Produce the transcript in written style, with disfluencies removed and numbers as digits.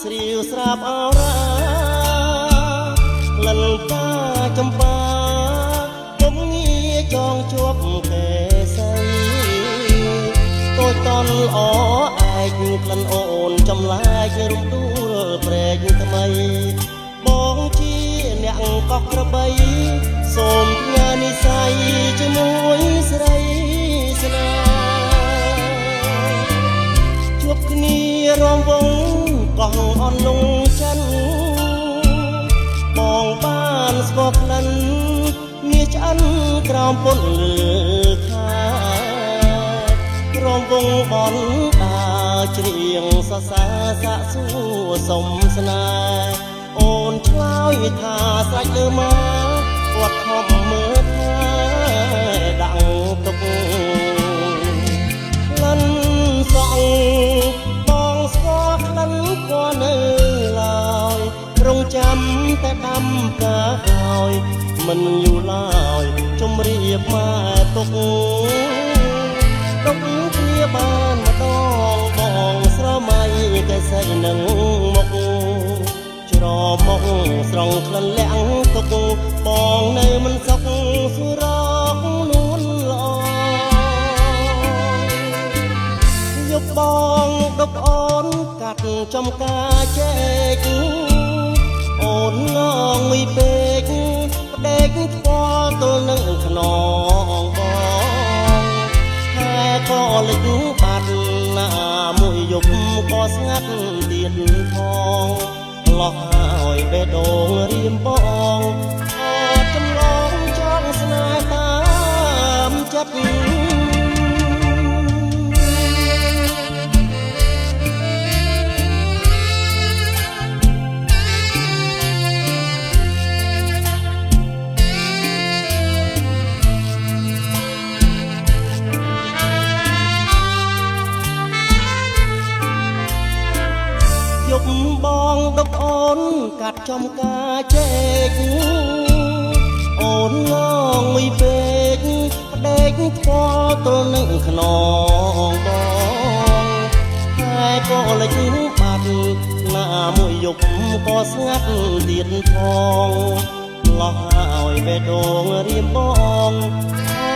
ស្រីវស្រាប់អរ៉ាក្លិនកាចម្ប៉ាពុំងាចងជាប់កេសីតូចតន់ល្អឯកក្លិនអូនចម្លែករំដួលព្រែកថ្មីបងជាអ្នកកោះក្របីសូមផ្ញើនិស័យជាមួយស្រីស្នេហ៍ជួបគ្នារំវងកោះអនលងចិនបងបានស្គាល់ក្លិនមាសឆ្អិនក្រោមពុនលើខារំវងបនដើរច្រៀងសរសើរសាកសួរសុំស្នេហ៍អូនឆ្លើយថាស្រេចលើមកគាត់ខំមើលថាដាក់ទុកក្លិនសក់បងស្គាល់ក្លិនក៏នៅឡើយរងចាំតែដាំកាហើយមិនយូរឡើយជំរាបមកទុកទុកគ្នាបានម្ដងបងស្រមៃកែសៃនឹងមុខច្រមុខស្រង់ក្លិនលាក់ទុកបងនៅមិនសុខសុរកនួនល្អយប់បងដប់អូនកាត់ចំការជែកអូនងងមួយពេកផ្ដេកខ្វល់ទល់នឹងខ្នងបងតែក៏លិចបាត់ណាមួយយប់ក៏ស្ងាត់ទៀតផងលោះហើយបេះដូងរៀមបងអត់ចម្លងចង់ស្នេហ៍តាមចិត្តយប់បងដប់អូនកាត់ចំការជែកអូនងងមួយពេកផ្ដេកខ្វល់ទល់នឹងខ្នងបងតែក៏លិចបាត់ណាមួយយប់ក៏ស្ងាត់ទៀតផងលោះហើយបេះដូងរៀមបងអ